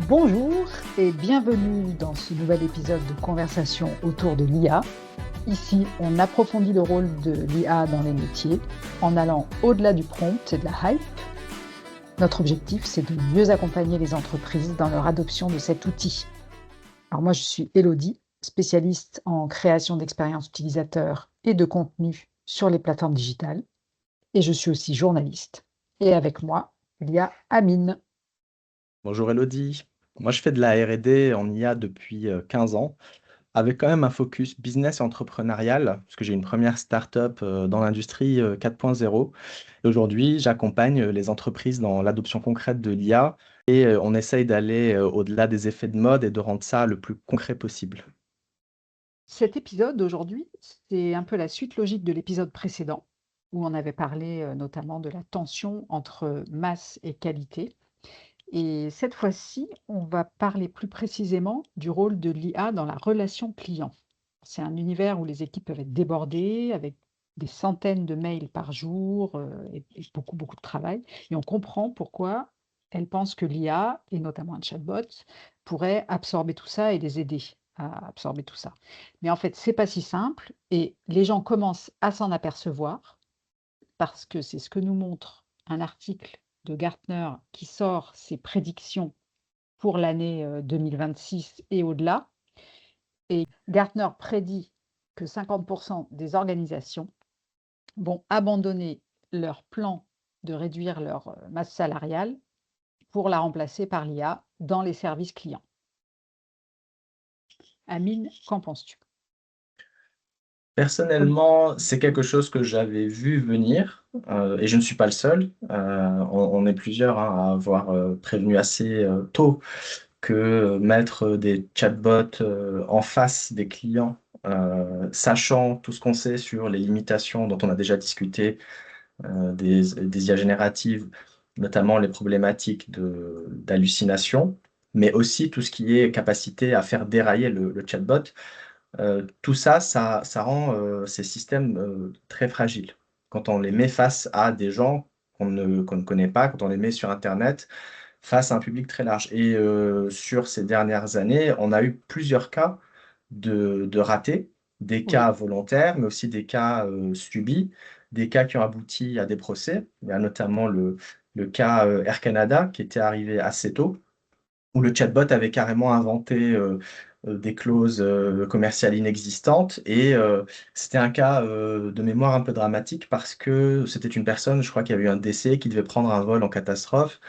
Bonjour et bienvenue dans ce nouvel épisode de conversation autour de l'IA. Ici, on approfondit le rôle de l'IA dans les métiers en allant au-delà du prompt et de la hype. Notre objectif, c'est de mieux accompagner les entreprises dans leur adoption de cet outil. Alors moi, je suis Élodie, spécialiste en création d'expériences utilisateurs et de contenu sur les plateformes digitales. Et je suis aussi journaliste. Et avec moi, il y a Amine. Bonjour Elodie. Moi, je fais de la R&D en IA depuis 15 ans, avec quand même un focus business et entrepreneurial, parce que j'ai une première startup dans l'industrie 4.0. Et aujourd'hui, j'accompagne les entreprises dans l'adoption concrète de l'IA et on essaye d'aller au-delà des effets de mode et de rendre ça le plus concret possible. Cet épisode d'aujourd'hui, c'est un peu la suite logique de l'épisode précédent, où on avait parlé notamment de la tension entre masse et qualité. Et cette fois-ci, on va parler plus précisément du rôle de l'IA dans la relation client. C'est un univers où les équipes peuvent être débordées, avec des centaines de mails par jour et beaucoup, beaucoup de travail. Et on comprend pourquoi elles pensent que l'IA, et notamment un chatbot, pourrait absorber tout ça et les aider à absorber tout ça. Mais en fait, c'est pas si simple et les gens commencent à s'en apercevoir parce que c'est ce que nous montre un article de Gartner qui sort ses prédictions pour l'année 2026 et au-delà. Et Gartner prédit que 50% des organisations vont abandonner leur plan de réduire leur masse salariale pour la remplacer par l'IA dans les services clients. Amine, qu'en penses-tu? Personnellement, c'est quelque chose que j'avais vu venir et je ne suis pas le seul. On est plusieurs à avoir prévenu assez tôt que mettre des chatbots en face des clients, sachant tout ce qu'on sait sur les limitations dont on a déjà discuté, des IA génératives, notamment les problématiques d'hallucination, mais aussi tout ce qui est capacité à faire dérailler le chatbot. Tout ça, ça rend ces systèmes très fragiles. Quand on les met face à des gens qu'on ne connaît pas, quand on les met sur Internet, face à un public très large. Et sur ces dernières années, on a eu plusieurs cas de ratés, des Oui, cas volontaires, mais aussi des cas subis, des cas qui ont abouti à des procès. Il y a notamment le cas Air Canada qui était arrivé assez tôt, où le chatbot avait carrément inventé des clauses commerciales inexistantes. Et c'était un cas de mémoire un peu dramatique parce que c'était une personne, je crois, qui avait eu un décès, qui devait prendre un vol en catastrophe.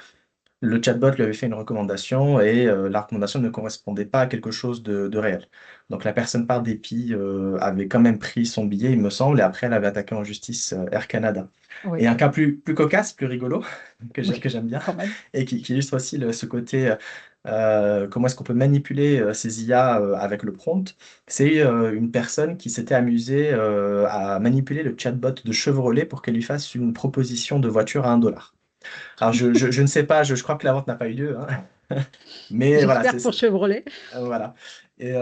Le chatbot lui avait fait une recommandation et la recommandation ne correspondait pas à quelque chose de réel. Donc la personne, par dépit, avait quand même pris son billet, il me semble, et après elle avait attaqué en justice Air Canada. Et oui, un cas plus cocasse, plus rigolo, oui, que j'aime bien, quand même. et qui illustre aussi ce côté, comment est-ce qu'on peut manipuler ces IA avec le prompt, c'est une personne qui s'était amusée à manipuler le chatbot de Chevrolet pour qu'elle lui fasse une proposition de voiture à 1 dollar. Alors, je ne sais pas, je crois que la vente n'a pas eu lieu, hein. Mais voilà, J'espère pour Chevrolet. voilà. Et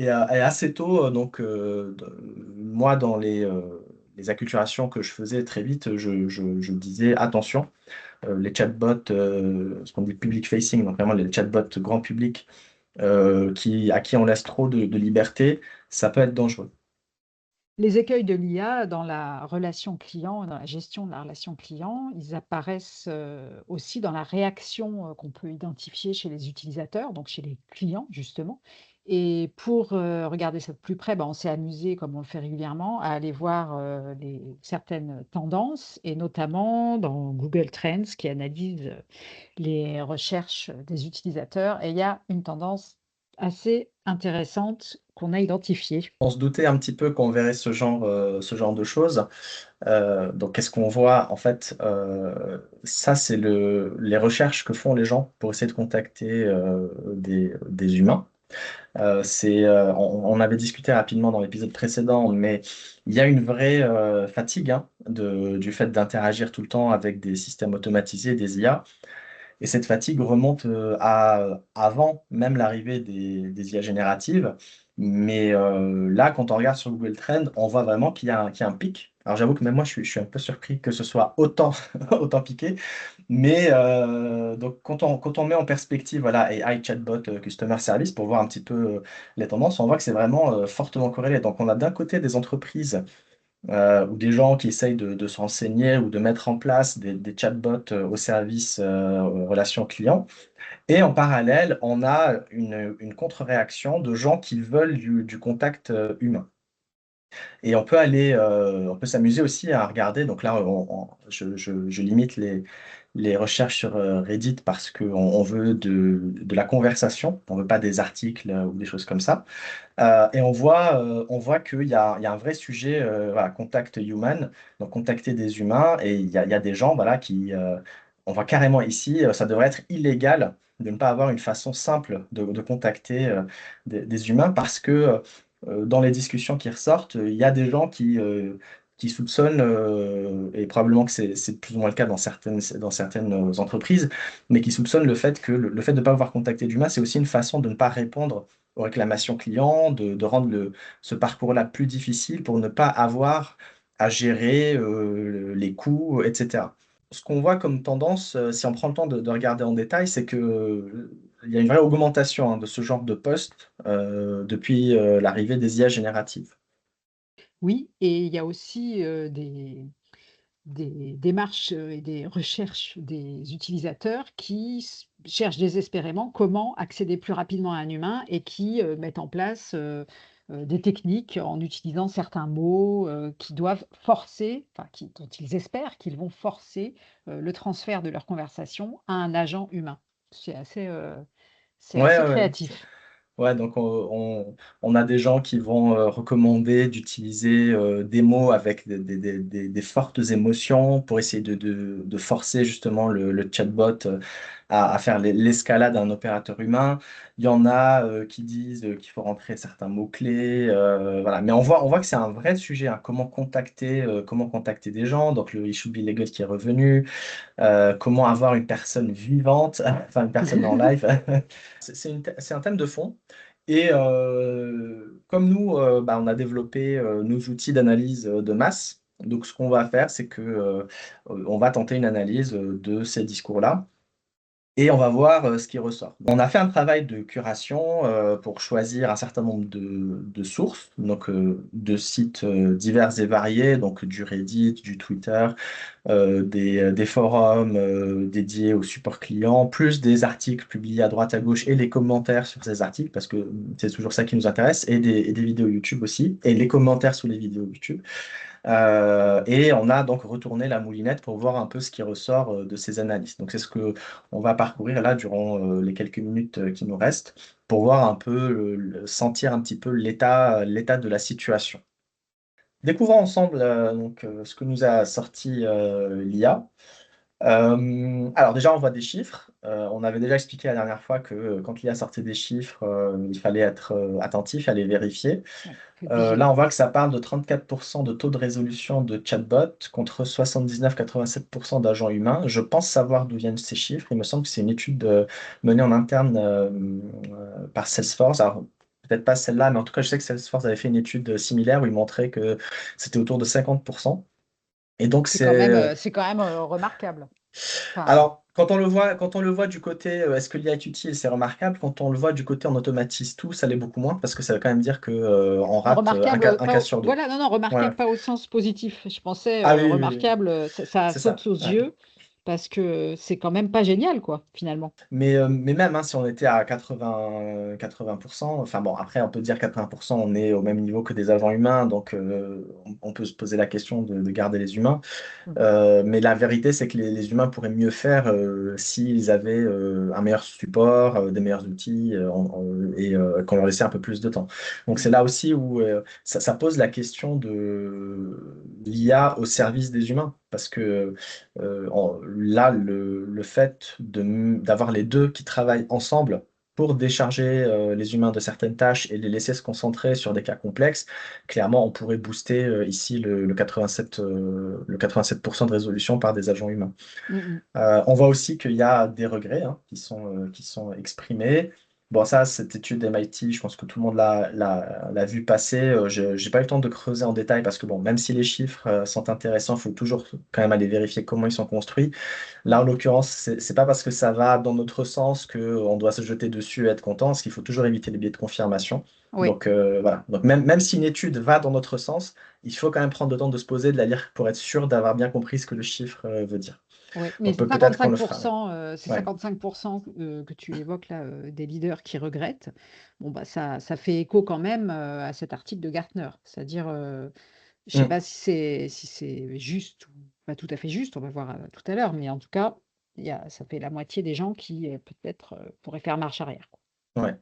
assez tôt, donc, moi, dans les acculturations que je faisais très vite, je disais attention, les chatbots, ce qu'on dit public facing, donc vraiment les chatbots grand public, à qui on laisse trop de liberté, ça peut être dangereux. Les écueils de l'IA dans la relation client, dans la gestion de la relation client, ils apparaissent aussi dans la réaction qu'on peut identifier chez les utilisateurs, donc chez les clients justement. Et pour regarder ça de plus près, ben, on s'est amusé, comme on le fait régulièrement, à aller voir certaines tendances, et notamment dans Google Trends qui analyse les recherches des utilisateurs. Et il y a une tendance assez intéressante qu'on a identifiée. On se doutait un petit peu qu'on verrait ce genre de choses. Donc, qu'est-ce qu'on voit? En fait, ça, c'est les recherches que font les gens pour essayer de contacter des humains. On avait discuté rapidement dans l'épisode précédent, mais il y a une vraie fatigue, hein, du fait d'interagir tout le temps avec des systèmes automatisés, des IA. Et cette fatigue remonte à avant même l'arrivée des IA génératives. Mais là, quand on regarde sur Google Trends, on voit vraiment qu'il y a un pic. Alors j'avoue que même moi, je suis un peu surpris que ce soit autant, autant piqué. Mais donc, quand on met en perspective voilà, AI, chatbot, customer service, pour voir un petit peu les tendances, on voit que c'est vraiment fortement corrélé. Donc, on a d'un côté des entreprises ou des gens qui essayent de se renseigner ou de mettre en place des chatbots au service relations clients. Et en parallèle, on a une contre-réaction de gens qui veulent du contact humain. Et on peut s'amuser aussi à regarder. Donc là, je limite les recherches sur Reddit parce qu'on veut de la conversation, on veut pas des articles ou des choses comme ça. Et on voit qu'il y a un vrai sujet, voilà, contact human, donc contacter des humains, et il y a des gens, voilà, on voit carrément ici, ça devrait être illégal de ne pas avoir une façon simple de contacter des humains parce que dans les discussions qui ressortent, il y a des gens qui soupçonnent, et probablement que c'est plus ou moins le cas dans certaines entreprises, mais qui soupçonnent le fait que le fait de ne pas avoir contacté d'humain, c'est aussi une façon de ne pas répondre aux réclamations clients, de rendre ce parcours-là plus difficile pour ne pas avoir à gérer les coûts, etc. Ce qu'on voit comme tendance, si on prend le temps de regarder en détail, c'est que il y a une vraie augmentation de ce genre de poste depuis l'arrivée des IA génératives. Oui, et il y a aussi, des démarches, et des recherches des utilisateurs qui cherchent désespérément comment accéder plus rapidement à un humain et qui, mettent en place, des techniques en utilisant certains mots, qui doivent forcer, enfin dont ils espèrent qu'ils vont forcer, le transfert de leur conversation à un agent humain. C'est assez, heu, c'est Ouais, assez ouais, ouais. créatif. Ouais, donc on a des gens qui vont recommander d'utiliser des mots avec des fortes émotions pour essayer de forcer justement le chatbot à faire l'escalade d'un opérateur humain. Il y en a qui disent qu'il faut rentrer certains mots-clés. Voilà. Mais on voit que c'est un vrai sujet, hein, comment contacter des gens. Donc le It Should Be Legal qui est revenu. Comment avoir une personne vivante, enfin une personne en live. C'est un thème de fond. Et comme nous, bah, on a développé nos outils d'analyse de masse, donc ce qu'on va faire, c'est que on va tenter une analyse de ces discours-là et on va voir ce qui ressort. On a fait un travail de curation pour choisir un certain nombre de sources, donc de sites divers et variés, donc du Reddit, du Twitter, des forums dédiés au support client, plus des articles publiés à droite à gauche et les commentaires sur ces articles, parce que c'est toujours ça qui nous intéresse, et des vidéos YouTube aussi, et les commentaires sous les vidéos YouTube. Et on a donc retourné la moulinette pour voir un peu ce qui ressort de ces analyses. Donc c'est ce que on va parcourir là durant les quelques minutes qui nous restent pour voir un peu, sentir un petit peu l'état de la situation. Découvrons ensemble donc ce que nous a sorti l'IA. Alors déjà, on voit des chiffres. On avait déjà expliqué la dernière fois que quand l'IA sortait des chiffres, il fallait être attentif, il fallait vérifier. Ouais, faut être Là, vigilant. on voit que ça parle de 34% de taux de résolution de chatbot contre 79-87% d'agents humains. Je pense savoir d'où viennent ces chiffres. Il me semble que c'est une étude menée en interne par Salesforce. Alors, peut-être pas celle-là, mais en tout cas, je sais que Salesforce avait fait une étude similaire où il montrait que c'était autour de 50%. Et donc, C'est quand même, remarquable. Enfin, alors, quand on le voit du côté, est-ce que l'IA est utile, c'est remarquable. Quand on le voit du côté, on automatise tout, ça l'est beaucoup moins, parce que ça veut quand même dire que on rate un remarquable, cas, un pas cas au sur deux. voilà, non, non, Ouais. remarquable pas au sens positif. Je pensais, Ah oui, oui, oui, remarquable, ça c'est ça. saute aux Ouais. yeux parce que c'est quand même pas génial, quoi, finalement. Mais même hein, si on était à 80%, enfin bon, après on peut dire 80%, on est au même niveau que des agents humains, donc on peut se poser la question de garder les humains. Mmh. Mais la vérité, c'est que les humains pourraient mieux faire s'ils avaient un meilleur support, des meilleurs outils et qu'on leur laissait un peu plus de temps. Donc c'est Mmh. là aussi où ça pose la question de l'IA au service des humains. Parce que là, le fait d'avoir les deux qui travaillent ensemble pour décharger les humains de certaines tâches et les laisser se concentrer sur des cas complexes, clairement, on pourrait booster ici le 87% de résolution par des agents humains. Mmh mh. On voit aussi qu'il y a des regrets hein, qui sont exprimés. Bon, ça, cette étude MIT, je pense que tout le monde l'a vu passer. J'ai pas eu le temps de creuser en détail parce que bon, même si les chiffres sont intéressants, il faut toujours quand même aller vérifier comment ils sont construits. Là, en Oui, l'occurrence, c'est pas parce que ça va dans notre sens qu'on doit se jeter dessus et être content, parce qu'il faut toujours éviter les biais de confirmation. oui, Donc voilà. Donc même si une étude va dans notre sens, il faut quand même prendre le temps de se poser, de la lire pour être sûr d'avoir bien compris ce que le chiffre veut dire. oui. Mais Donc c'est peut-être qu'on cinquante-cinq le pour fera. Ouais. cent, c'est Ouais. 55% que tu évoques là, des leaders qui regrettent. Bon, bah, ça fait écho quand même, à cet article de Gartner. C'est-à-dire, je sais Mm. pas si c'est juste ou pas tout à fait juste, on va voir, tout à l'heure, mais en tout cas, ça fait la moitié des gens qui, peut-être, pourraient faire marche arrière, quoi. Ouais.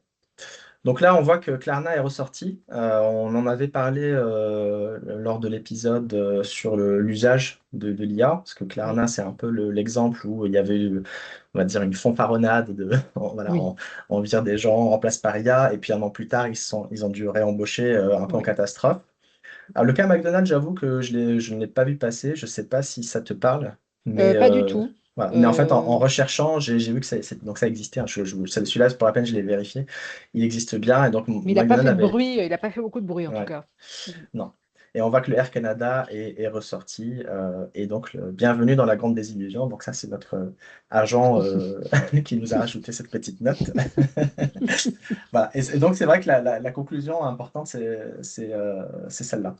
Donc là, on voit que Klarna est ressorti. On en avait parlé lors de l'épisode sur l'usage de l'IA, parce que Oui, Klarna, c'est un peu l'exemple où il y avait eu, on va dire, une fanfaronnade voilà, oui, on vire des gens, on remplace par IA, et puis un an plus tard, ils ont dû réembaucher un peu en oui. catastrophe. Alors, le cas McDonald's, j'avoue que je ne l'ai pas vu passer. Je ne sais pas si ça te parle, mais Pas du tout. voilà. Mais en fait, en Heu, recherchant, j'ai vu que donc ça existait, hein. Celui-là, pour la peine, je l'ai vérifié. Il existe bien. Et donc, mais il a pas McDonald's fait de avait. bruit, il a pas fait beaucoup de bruit en tout Ouais, cas. Mmh. non. Et on voit que le Air Canada est ressorti. Et donc, bienvenue dans la grande désillusion. Donc, ça, c'est notre agent qui nous a rajouté cette petite note. Voilà. Et donc, c'est vrai que la conclusion importante, c'est celle-là.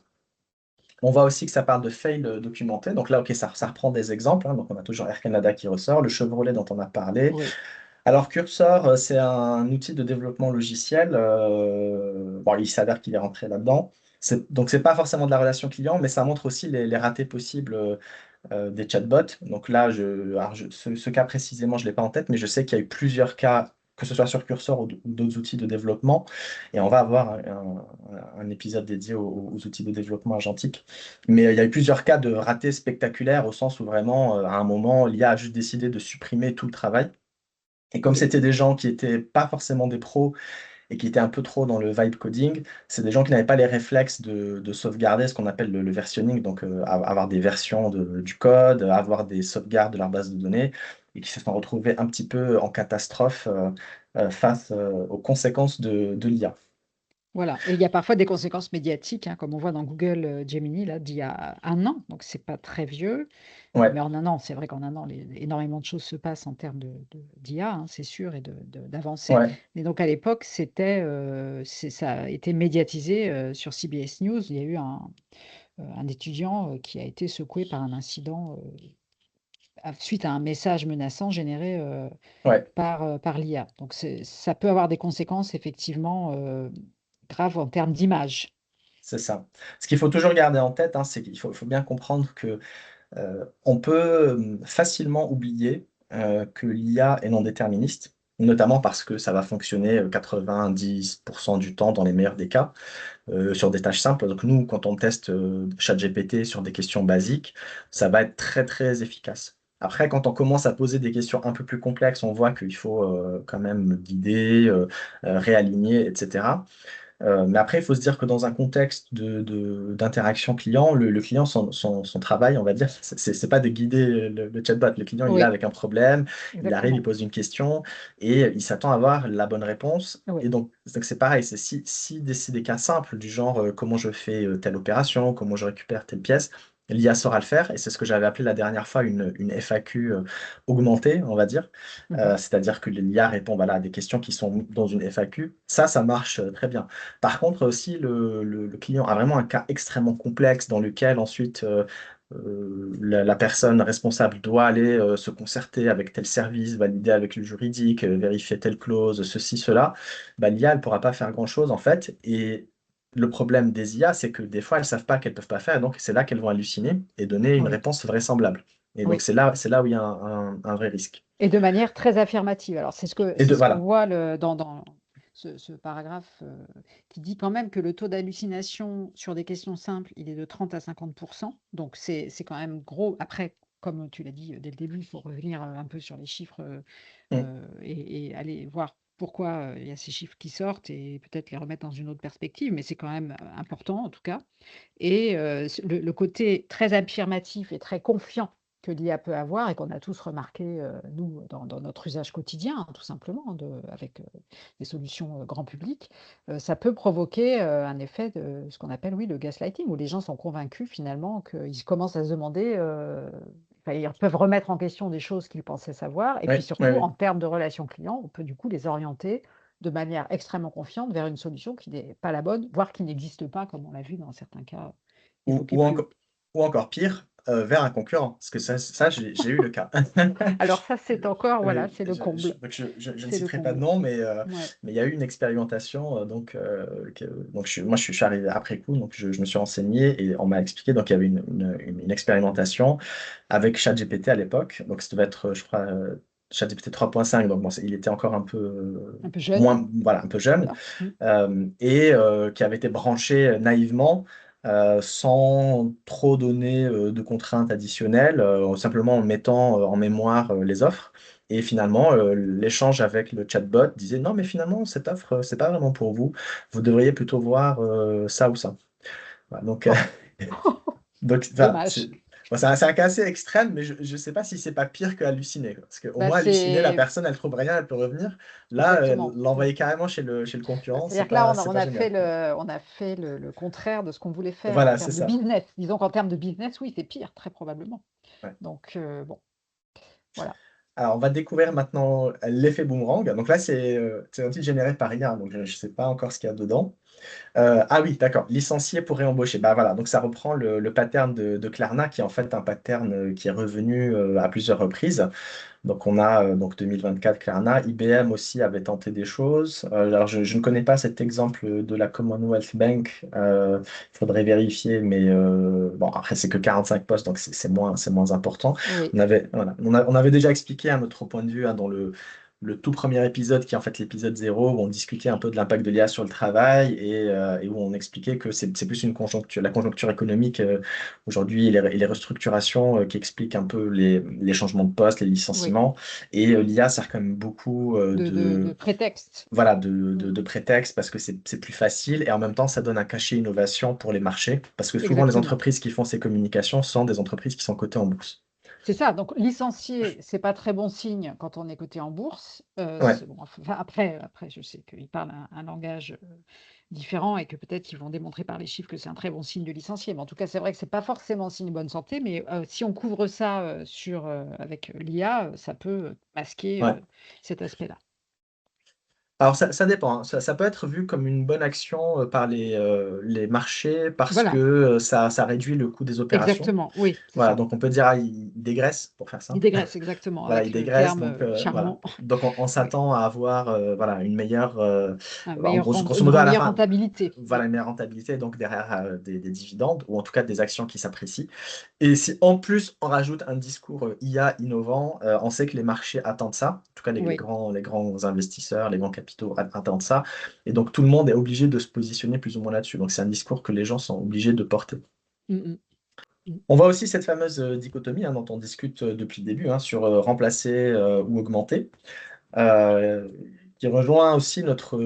On voit aussi que ça parle de fail documenté. Donc là, OK, ça reprend des exemples, hein. Donc on a toujours Air Canada qui ressort, le Chevrolet dont on a parlé. Oui, Alors Cursor, c'est un outil de développement logiciel. Bon, il s'avère qu'il est rentré là-dedans. Donc c'est pas forcément de la relation client, mais ça montre aussi les ratés possibles des chatbots. Donc là, ce cas précisément, je ne l'ai pas en tête, mais je sais qu'il y a eu plusieurs cas, que ce soit sur Cursor ou d'autres outils de développement. Et on va avoir un épisode dédié aux outils de développement agentique. Mais il y a eu plusieurs cas de ratés spectaculaires au sens où vraiment, à un moment, l'IA a juste décidé de supprimer tout le travail. Et comme oui, c'était des gens qui n'étaient pas forcément des pros et qui étaient un peu trop dans le vibe coding, c'est des gens qui n'avaient pas les réflexes de sauvegarder ce qu'on appelle le versionning, donc avoir des versions du code, avoir des sauvegardes de leur base de données, et qui se sont retrouvés un petit peu en catastrophe face aux conséquences de l'IA. voilà, et il y a parfois des conséquences médiatiques, hein, comme on voit dans Google, Gemini là d'il y a 1 an, donc c'est pas très vieux. Ouais, Mais en 1 an, c'est vrai qu'en 1 an, énormément de choses se passent en termes d'IA, hein, c'est sûr, et d'avancées. ouais, Mais donc à l'époque, ça a été médiatisé sur CBS News. Il y a eu un étudiant qui a été secoué par un incident suite à un message menaçant généré ouais, par l'IA. Donc ça peut avoir des conséquences effectivement graves en termes d'image. c'est ça. Ce qu'il faut toujours garder en tête, hein, c'est qu'il faut bien comprendre que on peut facilement oublier que l'IA est non déterministe, notamment parce que ça va fonctionner 90% du temps dans les meilleurs des cas, sur des tâches simples. Donc nous, quand on teste ChatGPT sur des questions basiques, ça va être très très efficace. Après, quand on commence à poser des questions un peu plus complexes, on voit qu'il faut quand même guider, réaligner, etc. Mais après, il faut se dire que dans un contexte d'interaction client, le client, son travail, on va dire, c'est pas de guider le chatbot. Le client, il est là Oui, avec un problème, il arrive, il exactement. pose une question et il s'attend à avoir la bonne réponse. Et Oui, donc c'est pareil, c'est des cas simples du genre comment je fais telle opération, comment je récupère telle pièce, l'IA saura le faire. Et c'est ce que j'avais appelé la dernière fois une FAQ augmentée, on va dire. mmh. C'est-à-dire que l'IA répond voilà, à des questions qui sont dans une FAQ. Ça marche très bien. Par contre, aussi, le client a vraiment un cas extrêmement complexe dans lequel ensuite la personne responsable doit aller se concerter avec tel service, valider avec le juridique, vérifier telle clause, ceci, cela. Bah, l'IA, elle ne pourra pas faire grand-chose en fait. Et le problème des IA, c'est que des fois, elles ne savent pas qu'elles ne peuvent pas faire. Et donc, c'est là qu'elles vont halluciner et donner une Oui, réponse vraisemblable. Et donc, oui. c'est là où il y a un vrai risque. Et de manière très affirmative. Alors c'est ce que Et c'est ce qu'on voilà, voit dans ce paragraphe, qui dit quand même que le taux d'hallucination sur des questions simples, il est de 30 à 50. Donc c'est quand même gros. Après, comme tu l'as dit, dès le début, il faut revenir, un peu sur les chiffres, Mm. et aller voir pourquoi, il y a ces chiffres qui sortent et peut-être les remettre dans une autre perspective, mais c'est quand même, important en tout cas. Et le côté très affirmatif et très confiant que l'IA peut avoir et qu'on a tous remarqué, nous, dans notre usage quotidien, hein, tout simplement, avec des solutions grand public, ça peut provoquer un effet de ce qu'on appelle, oui, le gaslighting, où les gens sont convaincus finalement qu'ils commencent à se demander, enfin, ils peuvent remettre en question des choses qu'ils pensaient savoir. Et Oui, puis oui, surtout, oui. en termes de relations clients, on peut du coup les orienter de manière extrêmement confiante vers une solution qui n'est pas la bonne, voire qui n'existe pas, comme on l'a vu dans certains cas Ou évoqués ou plus haut. enco ou encore pire, vers un concurrent. Parce que ça j'ai eu le cas. Alors ça, c'est encore voilà, Oui, c'est le comble. donc je ne C'est le citerai pas de comble. nom, Ouais. mais il y a eu une expérimentation, donc je suis arrivé après coup, donc je me suis renseigné et on m'a expliqué, donc il y avait une expérimentation avec ChatGPT à l'époque. Donc ça devait être, je crois, ChatGPT 3.5, donc bon, il était encore un peu, Un peu jeune, moins voilà, un peu jeune. voilà. Mmh. Qui avait été branché naïvement, sans trop donner, de contraintes additionnelles, simplement en mettant, en mémoire, les offres et finalement, l'échange avec le chatbot disait: «Non mais finalement cette offre, c'est pas vraiment pour vous. Vous devriez plutôt voir, ça ou ça». Voilà Bon, donc enfin, dommage. c'est un cas assez extrême, mais je sais pas si c'est pas pire que halluciner, quoi. Parce qu'au Bah, moins halluciner, la c'est personne elle trouve rien, elle peut revenir. Là, exactement. Mmh. l'envoyer carrément chez le Bah, concurrent, c'est-à-dire que là, c'est on pas a génial. fait le contraire de ce qu'on voulait faire en Voilà, c'est termes de ça. business. Disons qu'en termes de business, oui, c'est pire, très probablement. Ouais. Donc bon, voilà. Alors, on va découvrir maintenant l'effet boomerang. Donc là, c'est un titre généré par IA, donc je ne sais pas encore ce qu'il y a dedans. Ah oui, d'accord, licencier pour réembaucher. Bah, voilà, donc ça reprend le pattern de Klarna qui est en fait un pattern, qui est revenu, à plusieurs reprises. Donc on a, donc 2024 Klarna, IBM aussi avait tenté des choses. Alors je ne connais pas cet exemple de la Commonwealth Bank, il faudrait vérifier, mais bon après c'est que 45 postes, donc c'est moins important. Oui, On avait déjà expliqué à notre point de vue, hein, dans le tout premier épisode, qui est en fait l'épisode 0, où on discutait un peu de l'impact de l'IA sur le travail et où on expliquait que c'est plus une conjoncture, la conjoncture économique aujourd'hui et les restructurations qui expliquent un peu les changements de poste, les oui, licenciements. Et l'IA sert quand même beaucoup de de, prétexte. voilà, Mmh. de prétexte parce que c'est plus facile et en même temps ça donne un cachet innovation pour les marchés parce que souvent les Exactement. entreprises qui font ces communications sont des entreprises qui sont cotées en bourse. C'est ça, donc licencier, c'est pas très bon signe quand on est coté en bourse. Ouais. C'est bon, enfin après je sais qu'ils parlent un langage, différent et que peut-être ils vont démontrer par les chiffres que c'est un très bon signe de licencier. Mais en tout cas, c'est vrai que c'est pas forcément signe de bonne santé, mais si on couvre ça, avec l'IA, ça peut masquer, Ouais. cet aspect-là. Alors ça dépend, hein. Ça peut être vu comme une bonne action, par les marchés parce que, Voilà, ça réduit le coût des opérations. exactement, oui, c'est Voilà, ça. donc on peut dire: «Ah, il dégraisse», pour faire Il simple. dégraisse exactement Voilà, il avec le dégraisse terme, donc voilà. charmant. Donc on Oui, s'attend à avoir, voilà, une meilleure, en grosso une modo à la meilleure fin, rentabilité. voilà, une meilleure rentabilité, donc derrière, des dividendes ou en tout cas des actions qui s'apprécient. Et si en plus on rajoute un discours, IA innovant, on sait que les marchés attendent ça. En tout cas Oui. les grands investisseurs, les grands capitaux attendent ça et donc tout le monde est obligé de se positionner plus ou moins là-dessus. Donc c'est un discours que les gens sont obligés de porter. Mmh mh. Mmh. On voit aussi cette fameuse, dichotomie, hein, dont on discute, depuis le début, hein, sur, remplacer, ou augmenter, heu, qui rejoint aussi notre,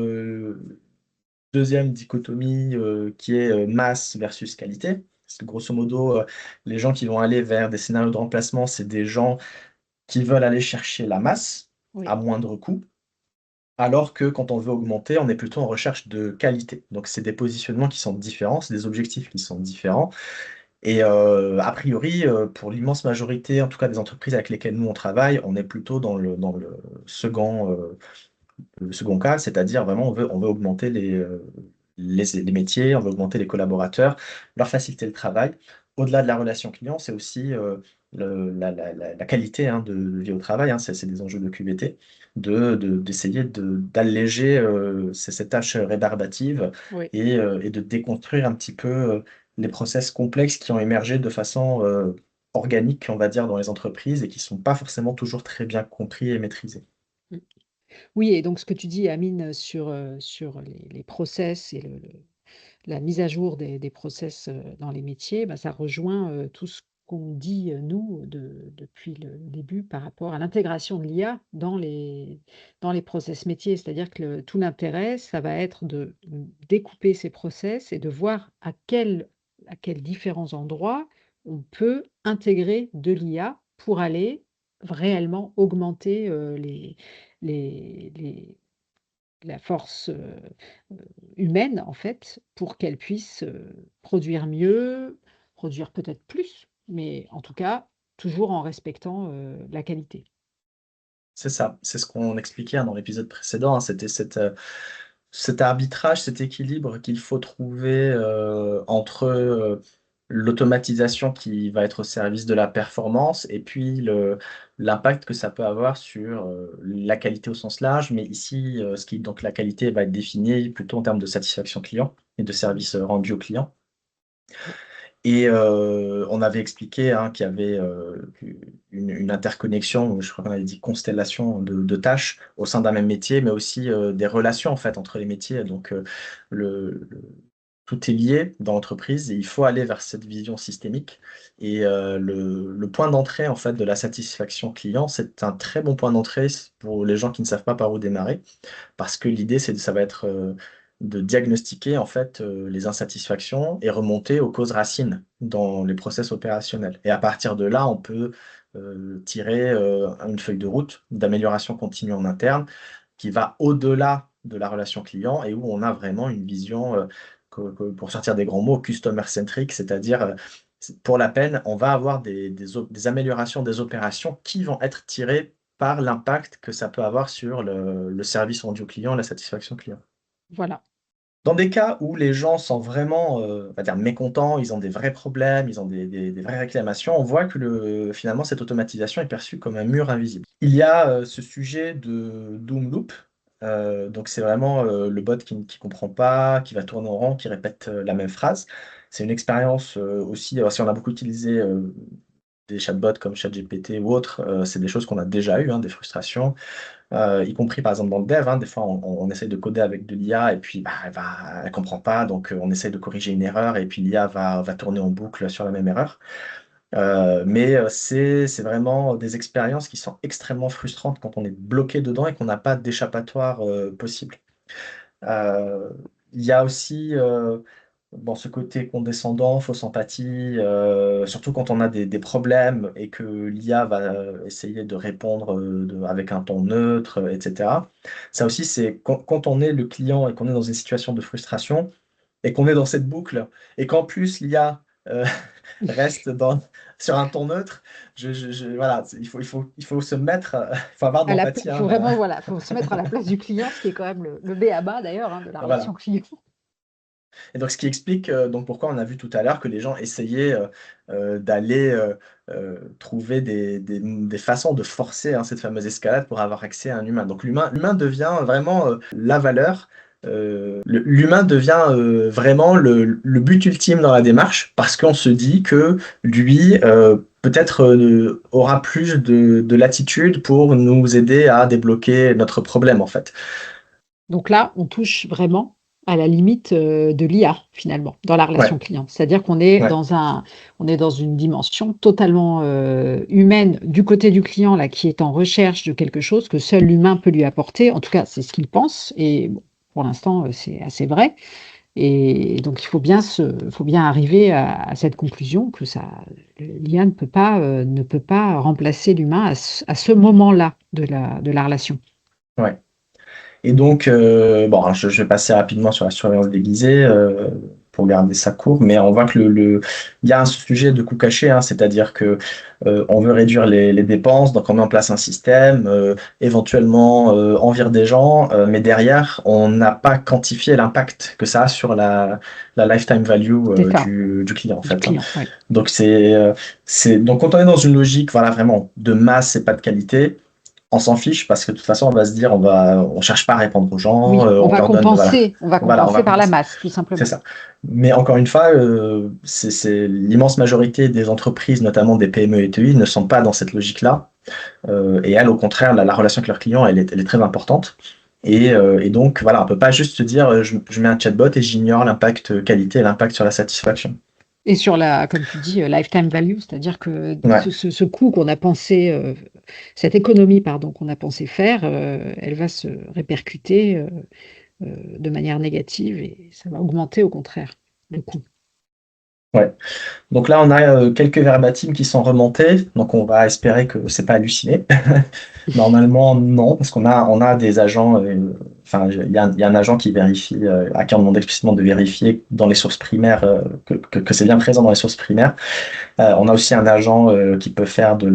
2e dichotomie, qui est, masse versus qualité. Parce que grosso modo, les gens qui vont aller vers des scénarios de remplacement, c'est des gens qui veulent aller chercher la masse à Oui. moindre coût, alors que quand on veut augmenter, on est plutôt en recherche de qualité. Donc c'est des positionnements qui sont différents, c'est des objectifs qui sont différents. Et a priori, pour l'immense majorité, en tout cas des entreprises avec lesquelles nous on travaille, on est plutôt dans le second cas, c'est-à-dire vraiment on veut augmenter les métiers, on veut augmenter les collaborateurs, leur faciliter le travail. Au-delà de la relation client, c'est aussi, la qualité, hein, de vie au travail, hein, c'est des enjeux de QVT, d'essayer d'alléger, ces tâches rébarbatives Oui. et de déconstruire un petit peu, les process complexes qui ont émergé de façon, organique, on va dire, dans les entreprises et qui sont pas forcément toujours très bien compris et maîtrisés. Mmh. Oui et donc ce que tu dis Amine, sur les process et la mise à jour des process, dans les métiers, bah, ça rejoint, tout ce qu'on dit, nous, depuis le début par rapport à l'intégration de l'IA dans les process métiers. C'est-à-dire que tout l'intérêt, ça va être de, découper ces process et de voir à quels différents endroits on peut intégrer de l'IA pour aller réellement augmenter, les la force, humaine, en fait, pour qu'elle puisse, produire mieux, produire peut-être plus, mais en tout cas, toujours en respectant, la qualité. C'est ça, c'est ce qu'on expliquait, hein, dans l'épisode précédent, hein, c'était cet arbitrage, cet équilibre qu'il faut trouver, entre, l'automatisation qui va être au service de la performance et puis l'impact que ça peut avoir sur, la qualité au sens large. Mais ici, ce qui donc la qualité va être définie plutôt en termes de satisfaction client et de service, rendu au client. Et on avait expliqué, hein, qu'il y avait, une interconnexion, je crois qu'on avait dit constellation de tâches au sein d'un même métier, mais aussi, des relations en fait entre les métiers. Donc le tout est lié dans l'entreprise et il faut aller vers cette vision systémique et le point d'entrée en fait de la satisfaction client, c'est un très bon point d'entrée pour les gens qui ne savent pas par où démarrer. Parce que l'idée, ça va être, de diagnostiquer en fait, les insatisfactions et remonter aux causes racines dans les process opérationnels. Et à partir de là, on peut, tirer, une feuille de route d'amélioration continue en interne qui va au-delà de la relation client et où on a vraiment une vision, que pour sortir des grands mots, customer centric, c'est-à-dire, pour la peine, on va avoir des améliorations des opérations qui vont être tirées par l'impact que ça peut avoir sur le service rendu au client, la satisfaction client. Voilà. Dans des cas où les gens sont vraiment, on va dire mécontents, ils ont des vrais problèmes, ils ont des vraies réclamations, on voit que finalement cette automatisation est perçue comme un mur invisible. Il y a, ce sujet de doom loop, donc c'est vraiment, le bot qui ne comprend pas, qui va tourner en rond, qui répète, la même phrase. C'est une expérience, aussi, alors si on a beaucoup utilisé, des chatbots comme ChatGPT ou autres, c'est des choses qu'on a déjà eues, hein, des frustrations, y compris par exemple dans le dev, hein. Des fois on essaye de coder avec de l'IA et puis, bah, elle comprend pas, donc on essaye de corriger une erreur et puis l'IA va tourner en boucle sur la même erreur. Mais c'est vraiment des expériences qui sont extrêmement frustrantes quand on est bloqué dedans et qu'on n'a pas d'échappatoire, possible. Heu, il y a aussi, bon, ce côté condescendant, fausse empathie, surtout quand on a des problèmes et que l'IA va, essayer de répondre, avec un ton neutre, et cetera. Ça aussi, c'est quand on est le client et qu'on est dans une situation de frustration et qu'on est dans cette boucle et qu'en plus l'IA, reste sur un ton neutre, voilà, il faut se mettre, il faut avoir de À la pla l'empathie, faut hein, vraiment, voilà, faut se mettre à la place du client, ce qui est quand même le b.a-ba d'ailleurs, hein, de la relation voilà. client. Et donc ce qui explique, donc pourquoi on a vu tout à l'heure que les gens essayaient, d'aller, trouver des façons de forcer, hein, cette fameuse escalade pour avoir accès à un humain. Donc l'humain devient vraiment, la valeur, l'humain devient, vraiment le but ultime dans la démarche parce qu'on se dit que lui, peut-être, aura plus de latitude pour nous aider à débloquer notre problème, en fait. Donc là, on touche vraiment à la limite, de l'IA finalement, dans la relation Ouais, client. C'est-à-dire qu'on est ouais, dans une dimension totalement, humaine du côté du client là, qui est en recherche de quelque chose que seul l'humain peut lui apporter. En tout cas, c'est ce qu'il pense et bon, pour l'instant, c'est assez vrai et donc il faut bien arriver à cette conclusion que ça l'IA ne peut pas remplacer l'humain à ce moment-là de la relation. ouais. Et donc, bon, alors je vais passer rapidement sur la surveillance déguisée, pour garder ça court, mais on voit que il y a un sujet de coût caché, hein, c'est-à-dire que, on veut réduire les dépenses, donc on met en place un système, éventuellement, on vire des gens, mais derrière, on n'a pas quantifié l'impact que ça a sur la lifetime value, C'est ça, du client, en du fait, hein. client, oui. Donc donc quand on est dans une logique, voilà, vraiment de masse et pas de qualité, on s'en fiche parce que de toute façon, on va se dire, on cherche pas à répondre aux gens, Oui, on leur donne, voilà, on va voilà, on va compenser par la compenser. masse, tout C'est simplement. ça. Mais encore une fois, c'est l'immense majorité des entreprises, notamment des PME et TI, ne sont pas dans cette logique-là. Et elles, au contraire, la relation avec leurs clients, elle est très importante. Et donc, voilà, on peut pas juste se dire, je mets un chatbot et j'ignore l'impact qualité et l'impact sur la satisfaction. Et sur la comme tu dis, lifetime value, c'est-à-dire que Ouais, ce coût qu'on a pensé, cette économie, pardon, qu'on a pensé faire, elle va se répercuter, de manière négative et ça va augmenter au contraire le coût. Ouais. Donc là, on a quelques verbatims qui sont remontés, donc on va espérer que c'est pas halluciné. Normalement, non, parce qu'on a des agents, enfin, il y a un agent qui vérifie, à qui on demande explicitement de vérifier dans les sources primaires, que c'est bien présent dans les sources primaires. On a aussi un agent qui peut faire de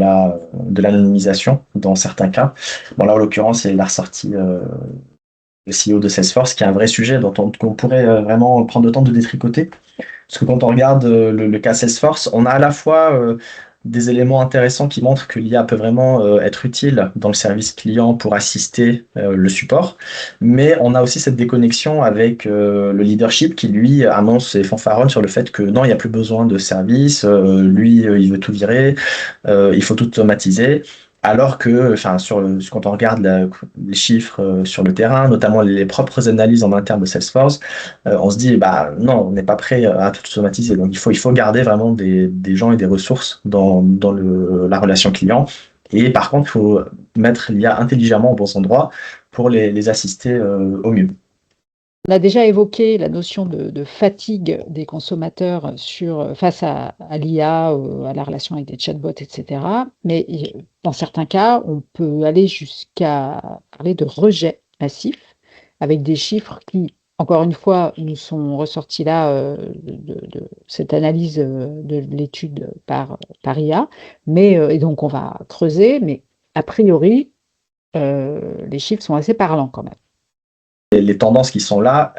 l'anonymisation dans certains cas. Bon, là, en l'occurrence, il a ressorti le CEO de Salesforce, qui est un vrai sujet dont on pourrait vraiment prendre le temps de détricoter. Parce que quand on regarde le cas Salesforce, on a à la fois des éléments intéressants qui montrent que l'IA peut vraiment être utile dans le service client pour assister le support, mais on a aussi cette déconnexion avec le leadership qui, lui, annonce et fanfaronne sur le fait que non, il n'y a plus besoin de service, lui, il veut tout virer, il faut tout automatiser. Alors que, enfin, quand on regarde les chiffres sur le terrain, notamment les propres analyses en interne de Salesforce, on se dit, bah non, on n'est pas prêt à tout automatiser. Donc il faut garder vraiment des gens et des ressources dans la relation client. Et par contre, il faut mettre l'IA intelligemment aux bons endroits pour les assister au mieux. On a déjà évoqué la notion de fatigue des consommateurs face à l'IA, à la relation avec des chatbots, etc. Mais dans certains cas, on peut aller jusqu'à parler de rejet massif, avec des chiffres qui, encore une fois, nous sont ressortis là de cette analyse de l'étude par IA. Et donc, on va creuser, mais a priori, les chiffres sont assez parlants quand même. Les tendances qui sont là,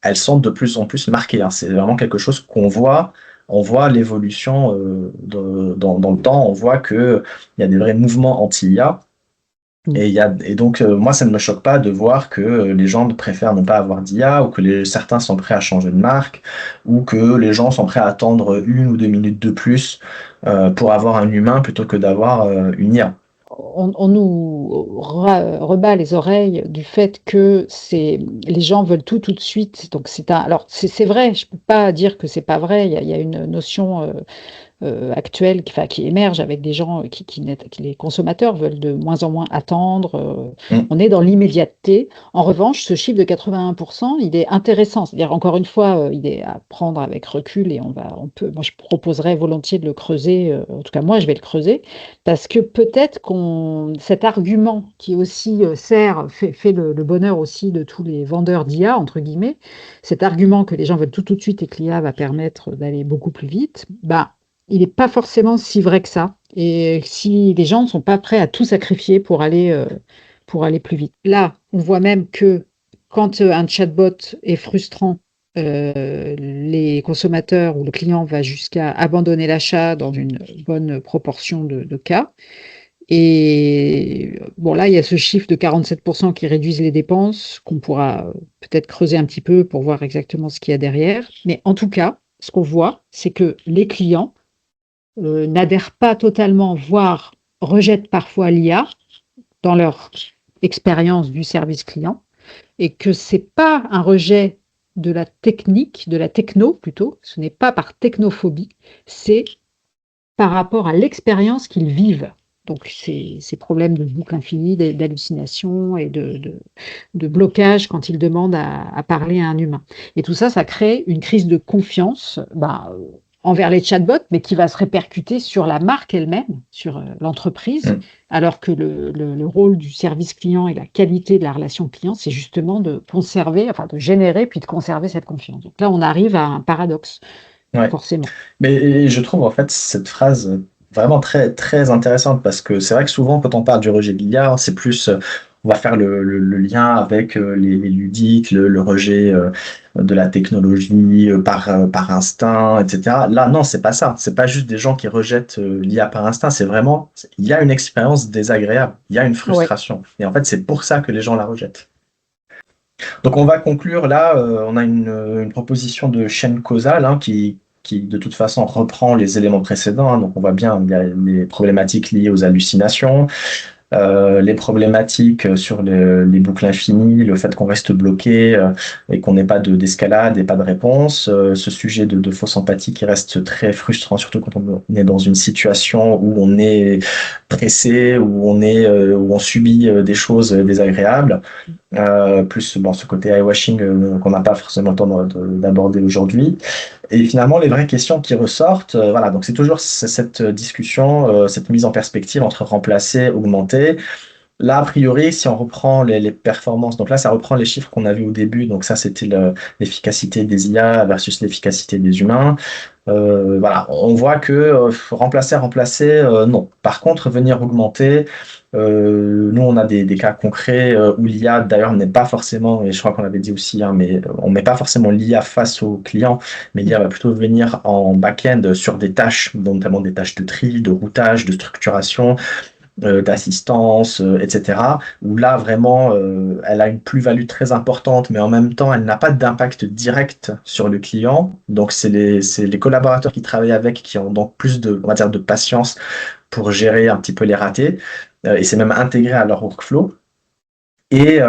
elles sont de plus en plus marquées, hein. C'est vraiment quelque chose qu'on voit. On voit l'évolution dans le temps. On voit qu'il y a des vrais mouvements anti-IA. Mm. Et donc, moi, ça ne me choque pas de voir que les gens préfèrent ne pas avoir d'IA, ou que certains sont prêts à changer de marque, ou que les gens sont prêts à attendre 1 ou 2 minutes de plus pour avoir un humain plutôt que d'avoir une IA. On nous rebat les oreilles du fait que les gens veulent tout de suite. Donc alors c'est vrai, je peux pas dire que c'est pas vrai. Il y a une notion actuelle qui émerge avec des gens qui les consommateurs veulent de moins en moins attendre. Mm. On est dans l'immédiateté. En revanche, ce chiffre de 81%, il est intéressant. C'est-à-dire, encore une fois, il est à prendre avec recul et moi, je proposerais volontiers de le creuser. En tout cas, moi, je vais le creuser parce que peut-être cet argument qui aussi fait le bonheur aussi de tous les vendeurs d'IA, entre guillemets, cet argument que les gens veulent tout de suite et que l'IA va permettre d'aller beaucoup plus vite, bah, il n'est pas forcément si vrai que ça. Et si les gens ne sont pas prêts à tout sacrifier pour aller plus vite. Là, on voit même que quand un chatbot est frustrant, les consommateurs ou le client va jusqu'à abandonner l'achat dans une bonne proportion de cas. Et bon, là, il y a ce chiffre de 47% qui réduisent les dépenses, qu'on pourra peut-être creuser un petit peu pour voir exactement ce qu'il y a derrière. Mais en tout cas, ce qu'on voit, c'est que les clients n'adhèrent pas totalement, voire rejettent parfois l'IA dans leur expérience du service client, et que ce n'est pas un rejet de la technique, de la techno plutôt, ce n'est pas par technophobie, c'est par rapport à l'expérience qu'ils vivent. Donc ces problèmes de boucle infinie, d'hallucination et de blocage quand ils demandent à parler à un humain. Et tout ça, ça crée une crise de confiance envers les chatbots, mais qui va se répercuter sur la marque elle-même, sur l'entreprise, Mm. alors que le rôle du service client et la qualité de la relation client, c'est justement de conserver, enfin de générer puis de conserver cette confiance. Donc là, on arrive à un paradoxe, Ouais. forcément. Mais je trouve en fait cette phrase vraiment très, très intéressante, parce que c'est vrai que souvent quand on parle du rejet de l'IA, c'est plus, on va faire le lien avec les ludiques, le rejet de la technologie par instinct, etc. Là, non, c'est pas ça. C'est pas juste des gens qui rejettent l'IA par instinct, c'est vraiment, il y a une expérience désagréable, il y a une Ouais. frustration. Et en fait, c'est pour ça que les gens la rejettent. Donc on va conclure là, on a une proposition de chaîne causale, hein, qui de toute façon reprend les éléments précédents, hein. Donc on voit bien, il y a les problématiques liées aux hallucinations, les problématiques sur les boucles infinies, le fait qu'on reste bloqué et qu'on n'ait pas d'escalade et pas de réponse, ce sujet de fausse empathie qui reste très frustrant, surtout quand on est dans une situation où on est pressé, où on subit des choses désagréables. plus bon, ce côté eye-washing qu'on n'a pas forcément le temps d'aborder aujourd'hui. Et finalement, les vraies questions qui ressortent, voilà, donc c'est toujours cette discussion, cette mise en perspective entre remplacer, augmenter. Là, a priori, si on reprend les performances, donc là, ça reprend les chiffres qu'on a vus au début. Donc ça, c'était l'efficacité des IA versus l'efficacité des humains. Voilà, on voit que remplacer, non. Par contre, venir augmenter, nous, on a des cas concrets où l'IA, d'ailleurs, n'est pas forcément, et je crois qu'on l'avait dit aussi, hein, mais on met pas forcément l'IA face au client, mais l'IA va plutôt venir en back-end sur des tâches, notamment des tâches de tri, de routage, de structuration, d'assistance, etc. Où là, vraiment, elle a une plus-value très importante, mais en même temps, elle n'a pas d'impact direct sur le client. Donc, c'est les collaborateurs qui travaillent avec qui ont donc plus de, on va dire, de patience pour gérer un petit peu les ratés. Et c'est même intégré à leur workflow. Et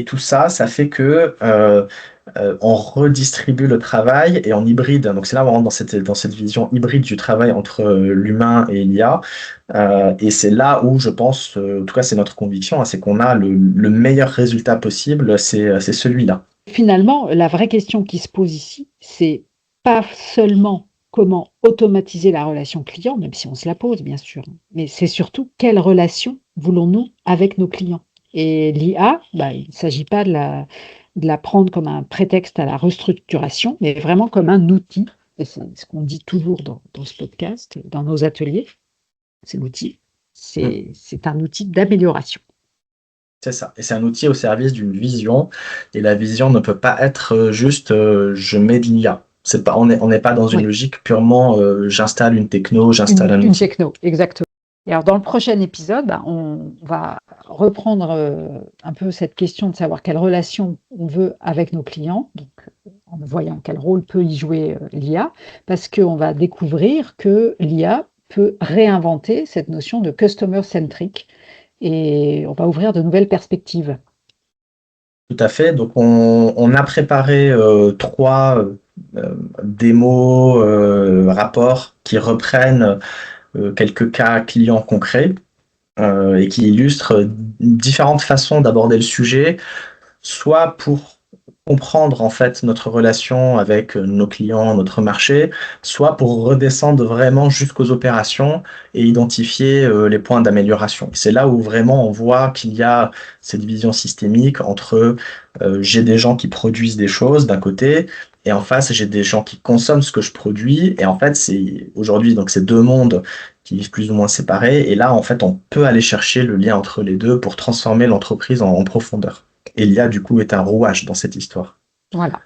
tout ça, ça fait que on redistribue le travail et en hybride. Donc c'est là où on rentre dans cette vision hybride du travail entre l'humain et l'IA. Et c'est là où je pense, en tout cas c'est notre conviction, hein, c'est qu'on a le meilleur résultat possible, c'est celui-là. Finalement, la vraie question qui se pose ici, c'est pas seulement comment automatiser la relation client, même si on se la pose bien sûr, mais c'est surtout quelle relation voulons-nous avec nos clients. Et l'IA, il ne s'agit pas de la prendre comme un prétexte à la restructuration, mais vraiment comme un outil. Et c'est ce qu'on dit toujours dans ce podcast, dans nos ateliers. C'est l'outil. Mm. C'est un outil d'amélioration. C'est ça. Et c'est un outil au service d'une vision. Et la vision ne peut pas être juste je mets de l'IA. C'est pas, on n'est pas dans une Oui. logique purement j'installe une techno, j'installe un Une outil. techno, exactement. Et alors, dans le prochain épisode, on va reprendre un peu cette question de savoir quelle relation on veut avec nos clients, donc en voyant quel rôle peut y jouer l'IA, parce qu'on va découvrir que l'IA peut réinventer cette notion de customer centric et on va ouvrir de nouvelles perspectives. Tout à fait. Donc, on a préparé trois démos, rapports qui reprennent quelques cas clients concrets et qui illustrent différentes façons d'aborder le sujet, soit pour comprendre en fait notre relation avec nos clients, notre marché, soit pour redescendre vraiment jusqu'aux opérations et identifier les points d'amélioration. C'est là où vraiment on voit qu'il y a cette vision systémique entre j'ai des gens qui produisent des choses d'un côté et en face j'ai des gens qui consomment ce que je produis et en fait c'est aujourd'hui donc ces deux mondes qui vivent plus ou moins séparés et là en fait on peut aller chercher le lien entre les deux pour transformer l'entreprise en profondeur. Et l'IA, du coup, est un rouage dans cette histoire. Voilà.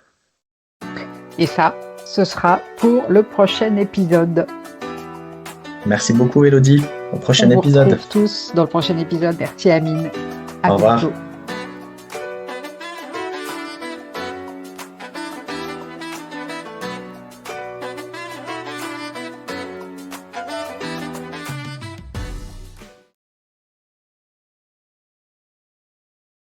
Et ça, ce sera pour le prochain épisode. Merci beaucoup, Elodie. Au prochain épisode. On vous retrouve tous dans le prochain épisode. Merci, Amine. À Au revoir. bientôt.